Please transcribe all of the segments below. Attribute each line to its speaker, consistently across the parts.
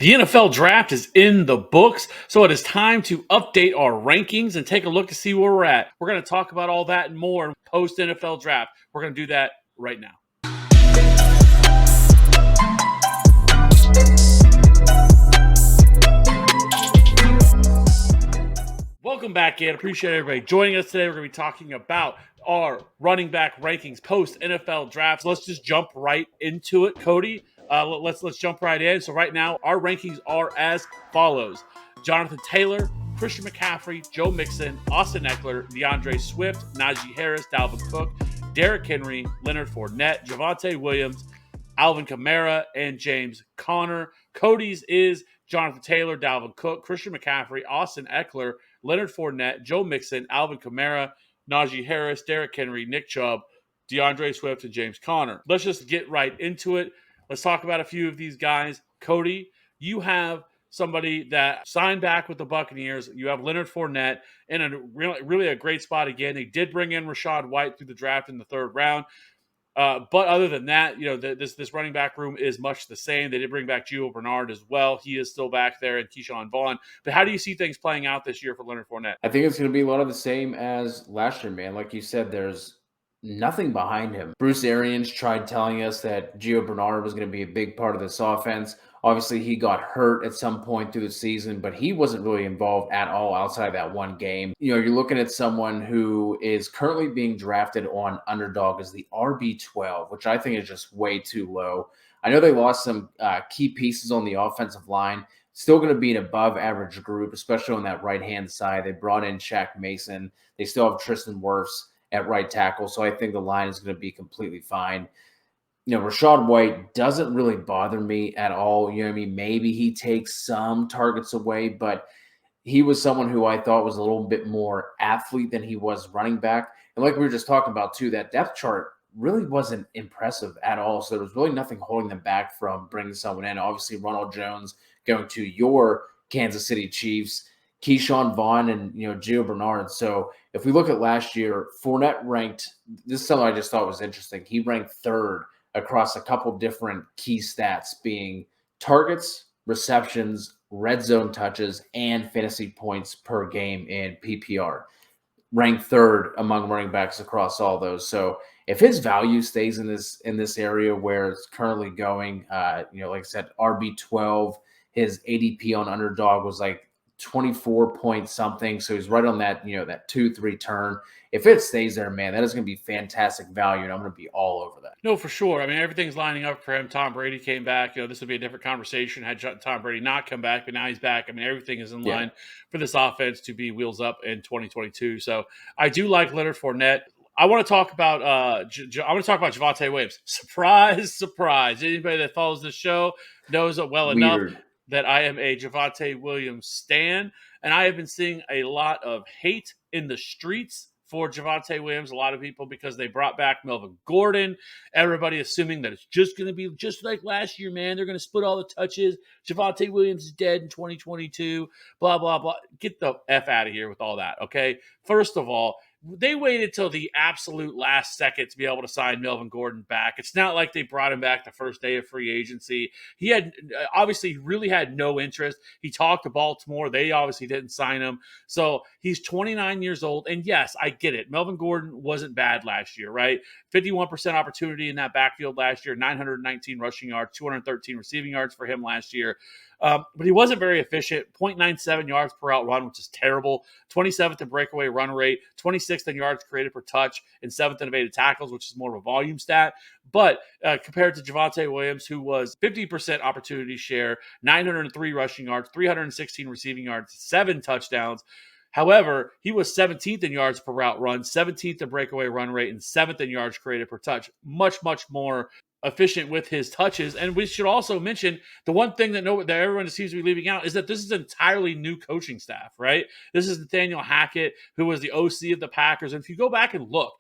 Speaker 1: The NFL draft is in the books, so it is time to update our rankings and take a look to see where we're at. We're going to talk about all that and more post NFL draft. We're going to do that right now. Welcome back in. Appreciate everybody joining us today. We're going to be talking about our running back rankings post NFL drafts. Let's just jump right into it, Cody. Let's jump right in. So right now, our rankings are as follows: Jonathan Taylor, Christian McCaffrey, Joe Mixon, Austin Eckler, DeAndre Swift, Najee Harris, Dalvin Cook, Derrick Henry, Leonard Fournette, Javonte Williams, Alvin Kamara, and James Conner. Cody's is Jonathan Taylor, Dalvin Cook, Christian McCaffrey, Austin Eckler, Leonard Fournette, Joe Mixon, Alvin Kamara, Najee Harris, Derrick Henry, Nick Chubb, DeAndre Swift, and James Conner. Let's just get right into it. Let's talk about a few of these guys. Cody, you have somebody that signed back with the Buccaneers. You have Leonard Fournette in a really a great spot again. They did bring in Rachaad White through the draft in the third round. But other than that, this running back room is much the same. They did bring back Gio Bernard as well. He is still back there, and Keyshawn Vaughn. But how do you see things playing out this year for Leonard Fournette?
Speaker 2: I think it's going to be a lot of the same as last year, man. Like you said, there's nothing behind him. Bruce Arians tried telling us that Gio Bernard was going to be a big part of this offense. Obviously, he got hurt at some point through the season, but he wasn't really involved at all outside of that one game. You're looking at someone who is currently being drafted on Underdog as the RB12, which I think is just way too low. I know they lost some key pieces on the offensive line. Still going to be an above-average group, especially on that right-hand side. They brought in Shaq Mason. They still have Tristan Wirfs at right tackle, so I think the line is going to be completely fine. Rachaad White doesn't really bother me at all. Maybe he takes some targets away, but he was someone who I thought was a little bit more athlete than he was running back. And like we were just talking about too, that depth chart really wasn't impressive at all. So there was really nothing holding them back from bringing someone in. Obviously, Ronald Jones going to your Kansas City Chiefs, Keyshawn Vaughn, and Gio Bernard. So if we look at last year, Fournette ranked. This is something I just thought was interesting. He ranked third across a couple different key stats, being targets, receptions, red zone touches, and fantasy points per game in PPR. Ranked third among running backs across all those. So if his value stays in this area where it's currently going, like I said, RB12, his ADP on Underdog was like 24 point something. So he's right on that, that 2-3 turn. If it stays there, man, that is going to be fantastic value, and I'm going to be all over that.
Speaker 1: No, for sure. I mean, everything's lining up for him. Tom Brady came back. This would be a different conversation had Tom Brady not come back, but now he's back. I mean, everything is in line for this offense to be wheels up in 2022. So I do like Leonard Fournette. I want to talk about Javonte Williams. Surprise, surprise. Anybody that follows this show knows it well enough that I am a Javonte Williams stan, and I have been seeing a lot of hate in the streets for Javonte Williams. A lot of people, because they brought back Melvin Gordon, everybody assuming that it's just going to be just like last year, man. They're going to split all the touches. Javonte Williams is dead in 2022, blah, blah, blah. Get the F out of here with all that, okay? First of all, they waited till the absolute last second to be able to sign Melvin Gordon back. It's not like they brought him back the first day of free agency. He had obviously really had no interest. He talked to Baltimore. They obviously didn't sign him. So he's 29 years old. And yes, I get it. Melvin Gordon wasn't bad last year, right? 51% opportunity in that backfield last year, 919 rushing yards, 213 receiving yards for him last year. But he wasn't very efficient. 0.97 yards per out run, which is terrible. 27th in breakaway run rate, 26th in yards created per touch, and 7th in evaded tackles, which is more of a volume stat. But compared to Javonte Williams, who was 50% opportunity share, 903 rushing yards, 316 receiving yards, 7 touchdowns. However, he was 17th in yards per route run, 17th in breakaway run rate, and 7th in yards created per touch. Much, much more efficient with his touches. And we should also mention the one thing that everyone seems to be leaving out is that this is an entirely new coaching staff, right? This is Nathaniel Hackett, who was the OC of the Packers. And if you go back and look,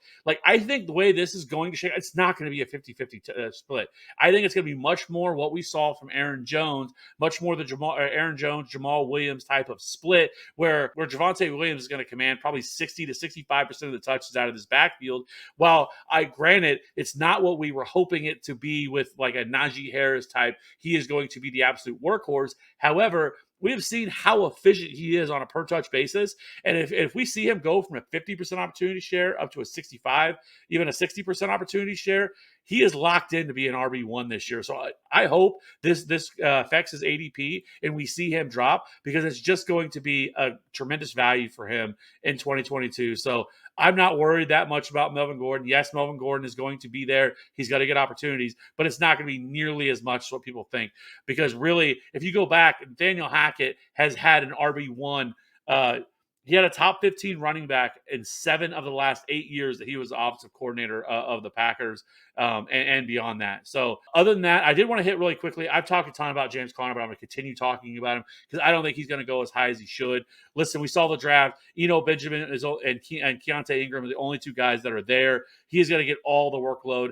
Speaker 1: I think the way this is going to shake, it's not going to be a 50-50 split. I think it's going to be much more what we saw from Aaron Jones, much more the Aaron Jones, Jamal Williams type of split, where Javonte Williams is going to command probably 60 to 65% of the touches out of this backfield. While granted, it's not what we were hoping it to be with like a Najee Harris type. He is going to be the absolute workhorse. However, we have seen how efficient he is on a per touch basis. And if we see him go from a 50% opportunity share up to a 65, even a 60% opportunity share, he is locked in to be an RB1 this year. So I hope this affects his ADP and we see him drop, because it's just going to be a tremendous value for him in 2022. So I'm not worried that much about Melvin Gordon. Yes, Melvin Gordon is going to be there. He's got to get opportunities, but it's not going to be nearly as much as what people think. Because really, if you go back, Daniel Hackett has had an RB1. He had a top 15 running back in 7 of the last 8 years that he was the offensive coordinator of the Packers, and beyond that. So other than that, I did want to hit really quickly. I've talked a ton about James Conner, but I'm going to continue talking about him because I don't think he's going to go as high as he should. Listen, we saw the draft. Benjamin and Keontae Ingram are the only 2 guys that are there. He's going to get all the workload.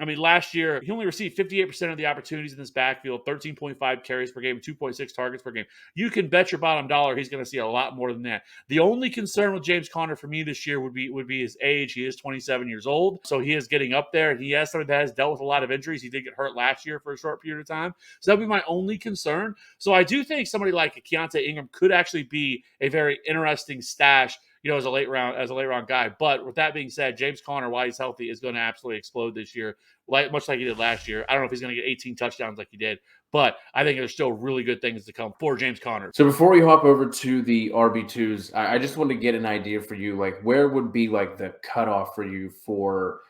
Speaker 1: I mean, last year, he only received 58% of the opportunities in this backfield, 13.5 carries per game, 2.6 targets per game. You can bet your bottom dollar he's going to see a lot more than that. The only concern with James Conner for me this year would be his age. He is 27 years old, so he is getting up there, and he has somebody that has dealt with a lot of injuries. He did get hurt last year for a short period of time, so that would be my only concern. So I do think somebody like a Keontae Ingram could actually be a very interesting stash, as a late round guy. But with that being said, James Conner, while he's healthy, is going to absolutely explode this year, much like he did last year. I don't know if he's going to get 18 touchdowns like he did, but I think there's still really good things to come for James Conner.
Speaker 2: So before we hop over to the RB2s, I just want to get an idea for you, like where would be like the cutoff for you for,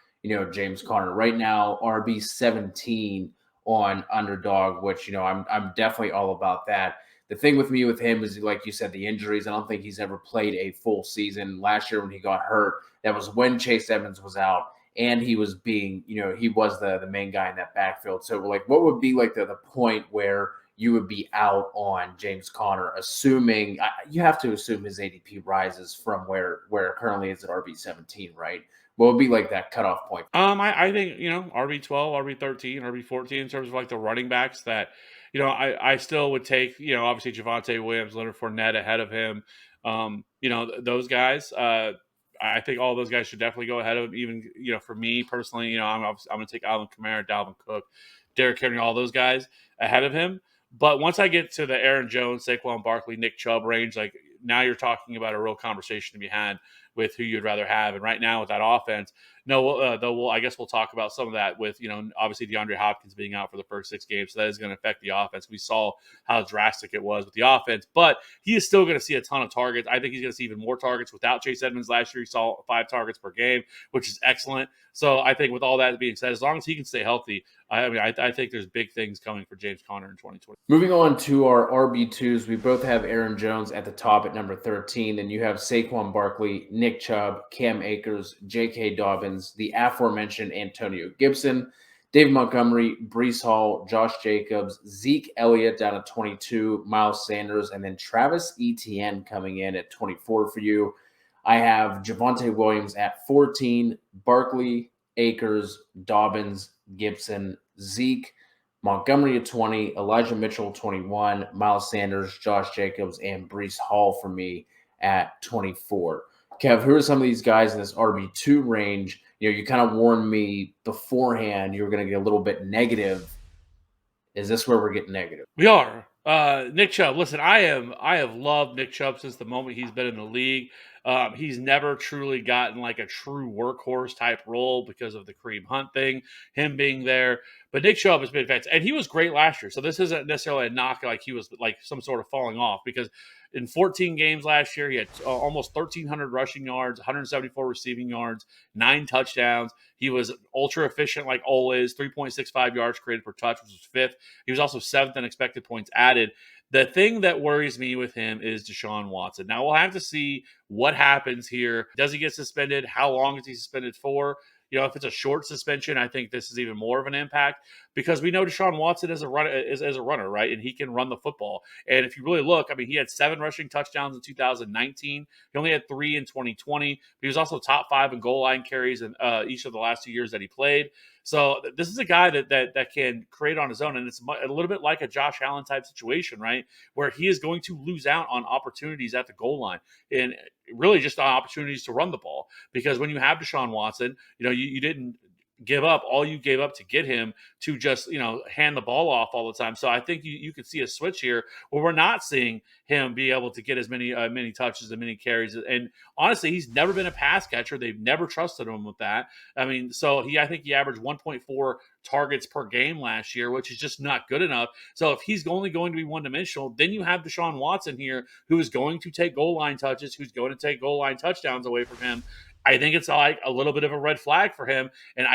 Speaker 2: James Conner right now, RB17 on Underdog, which, I'm definitely all about that. The thing with him is, like you said, the injuries. I don't think he's ever played a full season. Last year when he got hurt, that was when Chase Edmonds was out, and he was being, he was the main guy in that backfield. So, like, what would be like the point where you would be out on James Conner, assuming you have to assume his ADP rises from where it currently is at RB17, right? What would be like that cutoff point?
Speaker 1: I think, RB12, RB13, RB14 in terms of like the running backs that, I still would take, obviously Javonte Williams, Leonard Fournette ahead of him. Those guys, I think all those guys should definitely go ahead of him. Even, for me personally, I'm going to take Alvin Kamara, Dalvin Cook, Derrick Henry, all those guys ahead of him. But once I get to the Aaron Jones, Saquon Barkley, Nick Chubb range, like now you're talking about a real conversation to be had with who you'd rather have. And right now with that offense, I guess we'll talk about some of that with, obviously DeAndre Hopkins being out for the first 6 games. So that is going to affect the offense. We saw how drastic it was with the offense, but he is still going to see a ton of targets. I think he's going to see even more targets. Without Chase Edmonds last year, he saw 5 targets per game, which is excellent. So I think with all that being said, as long as he can stay healthy, I think there's big things coming for James Conner in 2020.
Speaker 2: Moving on to our RB2s, we both have Aaron Jones at the top at number 13, and you have Saquon Barkley, Nick Chubb, Cam Akers, J.K. Dobbins, the aforementioned Antonio Gibson, David Montgomery, Breece Hall, Josh Jacobs, Zeke Elliott down at 22, Miles Sanders, and then Travis Etienne coming in at 24 for you. I have Javonte Williams at 14, Barkley, Akers, Dobbins, Gibson, Zeke, Montgomery at 20, Elijah Mitchell 21, Miles Sanders, Josh Jacobs, and Breece Hall for me at 24. Kev, who are some of these guys in this RB2 range? You kind of warned me beforehand you were going to get a little bit negative. Is this where we're getting negative?
Speaker 1: We are. Nick Chubb. Listen, I have loved Nick Chubb since the moment he's been in the league. He's never truly gotten like a true workhorse type role because of the Kareem Hunt thing, him being there. But Nick Chubb has been fantastic, and he was great last year. So this isn't necessarily a knock like he was like some sort of falling off, because in 14 games last year, he had almost 1,300 rushing yards, 174 receiving yards, 9 touchdowns. He was ultra efficient like always, 3.65 yards created per touch, which was 5th. He was also 7th in expected points added. The thing that worries me with him is Deshaun Watson. Now, we'll have to see what happens here. Does he get suspended? How long is he suspended for? If it's a short suspension, I think this is even more of an impact, because we know Deshaun Watson is a runner, right? And he can run the football. And if you really look, I mean, he had 7 rushing touchdowns in 2019. He only had 3 in 2020. But he was also top 5 in goal line carries in each of the last 2 years that he played. So this is a guy that can create on his own, and it's a little bit like a Josh Allen type situation, right? Where he is going to lose out on opportunities at the goal line, and really just on opportunities to run the ball. Because when you have Deshaun Watson, you didn't give up all you gave up to get him to just, hand the ball off all the time. So I think you could see a switch here where we're not seeing him be able to get as many touches and many carries. And honestly, he's never been a pass catcher. They've never trusted him with that. I mean, so I think he averaged 1.4 targets per game last year, which is just not good enough. So if he's only going to be one dimensional, then you have Deshaun Watson here, who is going to take goal line touches, who's going to take goal line touchdowns away from him. I think it's like a little bit of a red flag for him. And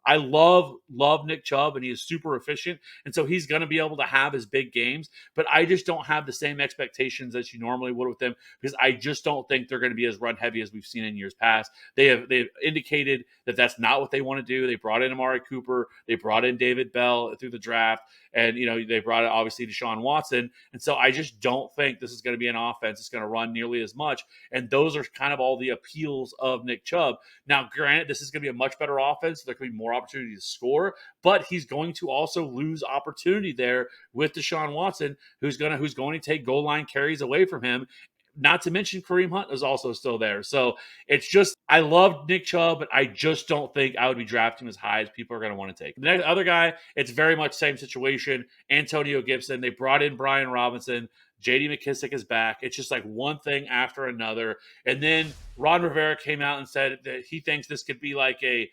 Speaker 1: I love Nick Chubb, and he is super efficient, and so he's going to be able to have his big games. But I just don't have the same expectations as you normally would with them, because I just don't think they're going to be as run heavy as we've seen in years past. They've indicated that that's not what they want to do. They brought in Amari Cooper, they brought in David Bell through the draft, and they brought in obviously Deshaun Watson, and so I just don't think this is going to be an offense that's going to run nearly as much. And those are kind of all the appeals of Nick Chubb. Now, granted, this is going to be a much better offense. So there could be more opportunity to score, but he's going to also lose opportunity there with Deshaun Watson, who's going to take goal line carries away from him. Not to mention Kareem Hunt is also still there. So it's just, I love Nick Chubb, but I just don't think I would be drafting as high as people are going to want to take. The next other guy, it's very much same situation. Antonio Gibson. They brought in Brian Robinson. JD McKissick is back. It's just like one thing after another. And then Ron Rivera came out and said that he thinks this could be like a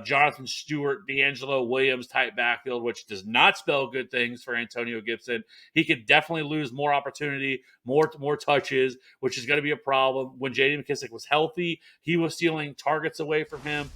Speaker 1: Jonathan Stewart, D'Angelo Williams type backfield, which does not spell good things for Antonio Gibson. He could definitely lose more opportunity, more touches, which is going to be a problem. When J.D. McKissick was healthy, he was stealing targets away from him.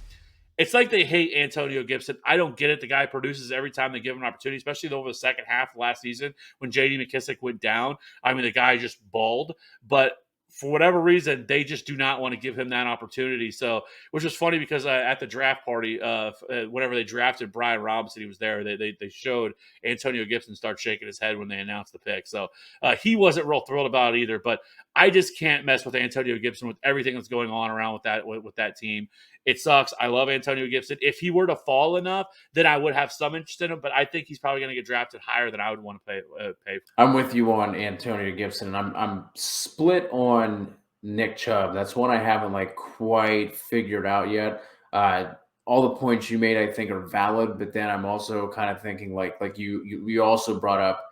Speaker 1: It's like they hate Antonio Gibson. I don't get it. The guy produces every time they give him an opportunity, especially over the second half of last season when J.D. McKissick went down. I mean, the guy just balled. But for whatever reason, they just do not want to give him that opportunity. So, which was funny because at the draft party, whenever they drafted Brian Robinson, he was there. They showed Antonio Gibson start shaking his head when they announced the pick. So he wasn't real thrilled about it either. But I just can't mess with Antonio Gibson with everything that's going on around with that team. It sucks. I love Antonio Gibson. If he were to fall enough, then I would have some interest in him. But I think he's probably going to get drafted higher than I would want to pay.
Speaker 2: I'm with you on Antonio Gibson, and I'm split on Nick Chubb. That's one I haven't quite figured out yet. All the points you made, I think, are valid, but then I'm also kind of thinking like you also brought up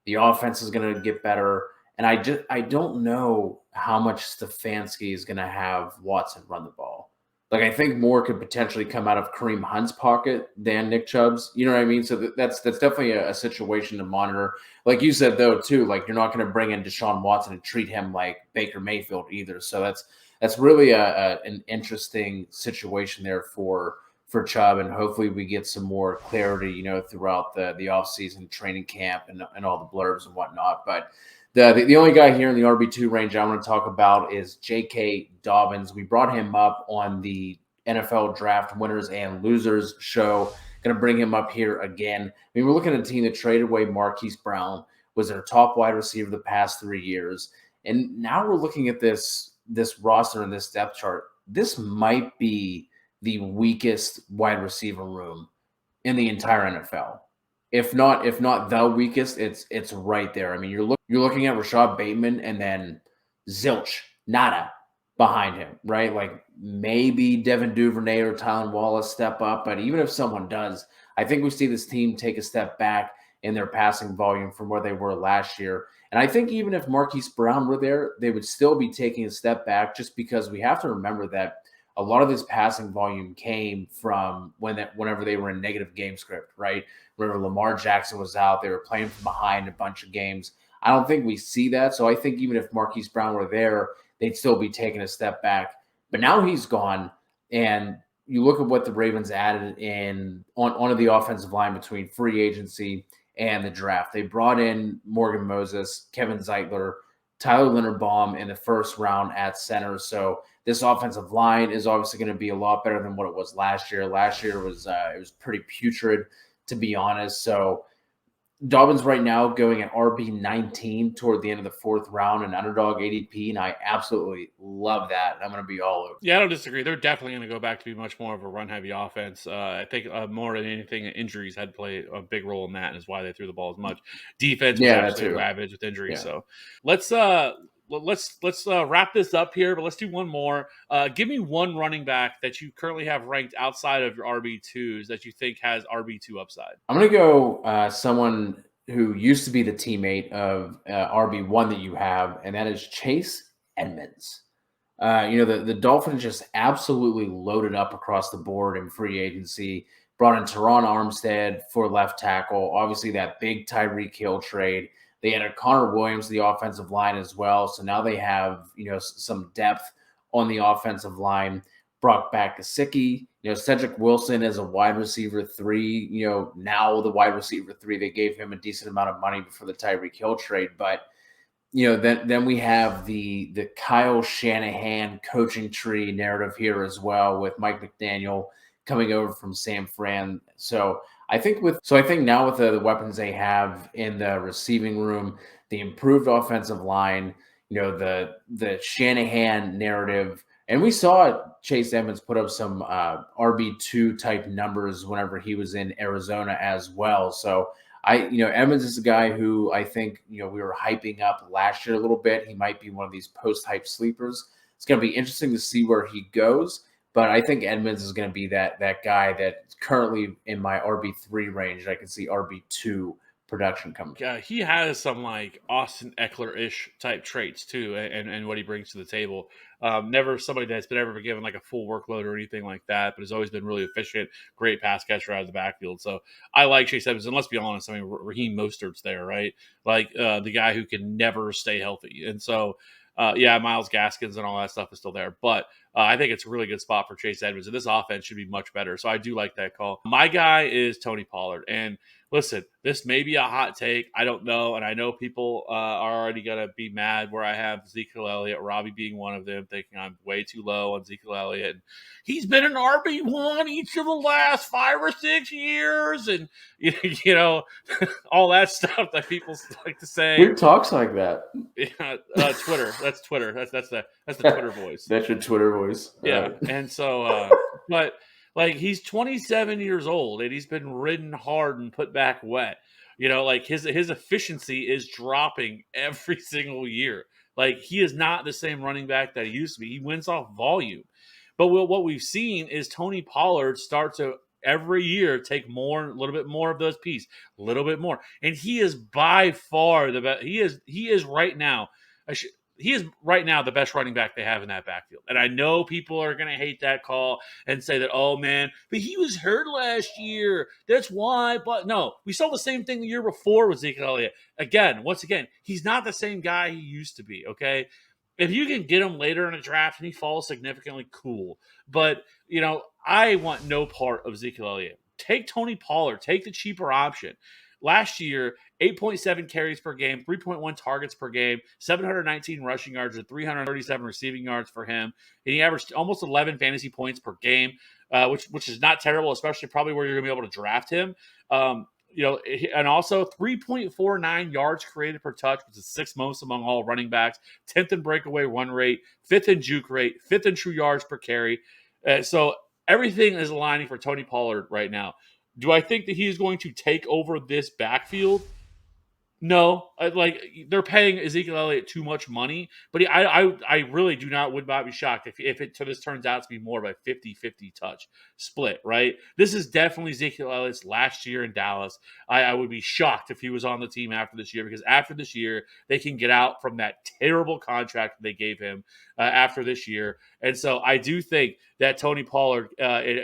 Speaker 2: the offense is going to get better, and I don't know how much Stefanski is going to have Watson run the ball. I think more could potentially come out of Kareem Hunt's pocket than Nick Chubb's. You know what I mean? So that's definitely a situation to monitor. Like you said, though, too, you're not going to bring in Deshaun Watson and treat him like Baker Mayfield either. So that's really an interesting situation there for Chubb, and hopefully we get some more clarity, throughout the offseason training camp and all the blurbs and whatnot. But the only guy here in the RB2 range I want to talk about is J.K. Dobbins. We brought him up on the NFL Draft Winners and Losers show. Going to bring him up here again. I mean, we're looking at a team that traded away Marquise Brown, was their top wide receiver the past 3 years. And now we're looking at this roster and this depth chart. This might be the weakest wide receiver room in the entire NFL. If not the weakest, it's right there. I mean, you're looking at Rashad Bateman and then zilch, nada behind him, right? Maybe Devin Duvernay or Tylan Wallace step up, but even if someone does, I think we see this team take a step back in their passing volume from where they were last year. And I think even if Marquise Brown were there, they would still be taking a step back, just because we have to remember that a lot of this passing volume came from whenever they were in negative game script, right? Whenever Lamar Jackson was out, they were playing from behind a bunch of games. I don't think we see that. So I think even if Marquise Brown were there, they'd still be taking a step back. But now he's gone, and you look at what the Ravens added onto the offensive line between free agency and the draft. They brought in Morgan Moses, Kevin Zeitler, Tyler Linderbaum in the first round at center. So this offensive line is obviously going to be a lot better than what it was last year. Last year was pretty putrid, to be honest. So Dobbins right now going at RB19 toward the end of the fourth round, an underdog ADP, and I absolutely love that. I'm going to be all over.
Speaker 1: Yeah, I don't disagree. They're definitely going to go back to be much more of a run-heavy offense. I think more than anything, injuries had played a big role in that, and is why they threw the ball as much. Defense was absolutely ravaged with injuries. Yeah. So let's let's wrap this up here, but let's do one more. Give me one running back that you currently have ranked outside of your RB2s that you think has RB2 upside.
Speaker 2: I'm going to go someone who used to be the teammate of RB1 that you have, and that is Chase Edmonds. The Dolphins just absolutely loaded up across the board in free agency, brought in Teron Armstead for left tackle, obviously that big Tyreek Hill trade. They added Connor Williams to the offensive line as well. So now they have, some depth on the offensive line. Brought back Gesicki, Cedric Wilson as a wide receiver 3, now the wide receiver 3. They gave him a decent amount of money before the Tyreek Hill trade, but then we have the Kyle Shanahan coaching tree narrative here as well, with Mike McDaniel coming over from San Fran. So I think now with the weapons they have in the receiving room, the improved offensive line, the Shanahan narrative, and we saw Chase Edmonds put up some RB2 type numbers whenever he was in Arizona as well. So Edmonds is a guy who I think, we were hyping up last year a little bit. He might be one of these post-hype sleepers. It's going to be interesting to see where he goes, but I think Edmonds is going to be that guy that's currently in my RB3 range. I can see RB2 production coming.
Speaker 1: Yeah, he has some like Austin Eckler-ish type traits too, and what he brings to the table. Never somebody that's been ever given like a full workload or anything like that, but has always been really efficient, great pass catcher out of the backfield. So I like Chase Edmonds, and let's be honest, I mean Raheem Mostert's there, right? Like the guy who can never stay healthy, and so Myles Gaskins and all that stuff is still there, but I think it's a really good spot for Chase Edmonds, and this offense should be much better. So I do like that call. My guy is Tony Pollard, and listen, this may be a hot take. I don't know. And I know people are already going to be mad where I have Ezekiel Elliott, Robbie being one of them, thinking I'm way too low on Ezekiel Elliott. And he's been an RB1 each of the last 5 or 6 years. And, all that stuff that people like to say.
Speaker 2: Who talks like that?
Speaker 1: Yeah, Twitter. That's Twitter. That's the Twitter voice.
Speaker 2: That's your Twitter voice.
Speaker 1: Yeah. Right. And so, but like he's 27 years old and he's been ridden hard and put back wet. Like his efficiency is dropping every single year. Like he is not the same running back that he used to be. He wins off volume. But what we've seen is Tony Pollard start to every year take a little bit more of those pieces, a little bit more. And he is by far the best. He is right now. He is right now the best running back they have in that backfield. And I know people are going to hate that call and say that, oh, man, but he was hurt last year. That's why. But no, we saw the same thing the year before with Ezekiel Elliott. Once again, he's not the same guy he used to be, okay? If you can get him later in a draft and he falls significantly, cool. But, I want no part of Ezekiel Elliott. Take Tony Pollard. Take the cheaper option. Last year, 8.7 carries per game, 3.1 targets per game, 719 rushing yards, and 337 receiving yards for him. And he averaged almost 11 fantasy points per game, which is not terrible, especially probably where you're going to be able to draft him. And also 3.49 yards created per touch, which is 6th most among all running backs, 10th in breakaway run rate, 5th in juke rate, 5th in true yards per carry. So everything is aligning for Tony Pollard right now. Do I think that he's going to take over this backfield? No, they're paying Ezekiel Elliott too much money, but I really would not be shocked if this turns out to be more of a 50-50 touch split, right? This is definitely Ezekiel Elliott's last year in Dallas. I would be shocked if he was on the team after this year, because after this year, they can get out from that terrible contract they gave him after this year. And so I do think that Tony Pollard,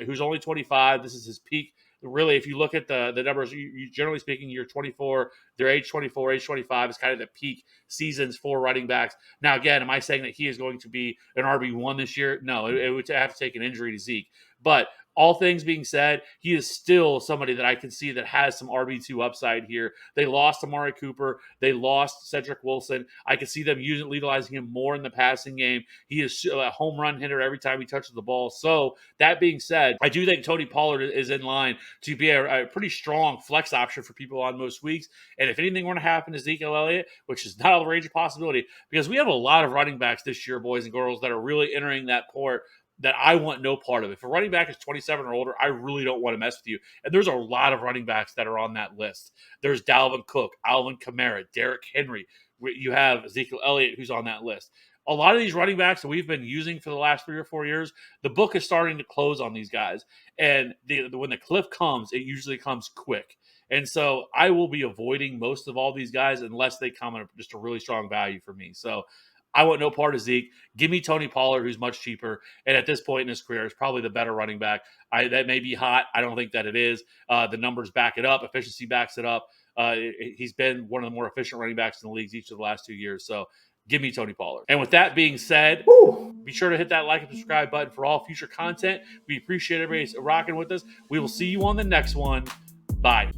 Speaker 1: who's only 25, this is his peak. Really, if you look at the numbers, you generally speaking, you're 24, their age 24, age 25 is kind of the peak seasons for running backs. Now, again, am I saying that he is going to be an RB1 this year? No, it would have to take an injury to Zeke. But all things being said, he is still somebody that I can see that has some RB2 upside here. They lost Amari Cooper. They lost Cedric Wilson. I can see them utilizing him more in the passing game. He is a home run hitter every time he touches the ball. So that being said, I do think Tony Pollard is in line to be a pretty strong flex option for people on most weeks. And if anything were to happen to Ezekiel Elliott, which is not a range of possibility, because we have a lot of running backs this year, boys and girls, that are really entering that port that I want no part of. If a running back is 27 or older, I really don't want to mess with you. And there's a lot of running backs that are on that list. There's Dalvin Cook, Alvin Kamara, Derrick Henry, You have Ezekiel Elliott, who's on that list. A lot of these running backs that we've been using for the last 3 or 4 years, the book is starting to close on these guys. And when the cliff comes, it usually comes quick. And so I will be avoiding most of all these guys unless they come at just a really strong value for me. So I want no part of Zeke. Give me Tony Pollard, who's much cheaper, and at this point in his career is probably the better running back. That may be hot. I don't think that it is. The numbers back it up. Efficiency backs it up. He's been one of the more efficient running backs in the leagues each of the last 2 years. So give me Tony Pollard. And with that being said, be sure to hit that like and subscribe button for all future content. We appreciate everybody rocking with us. We will see you on the next one. Bye.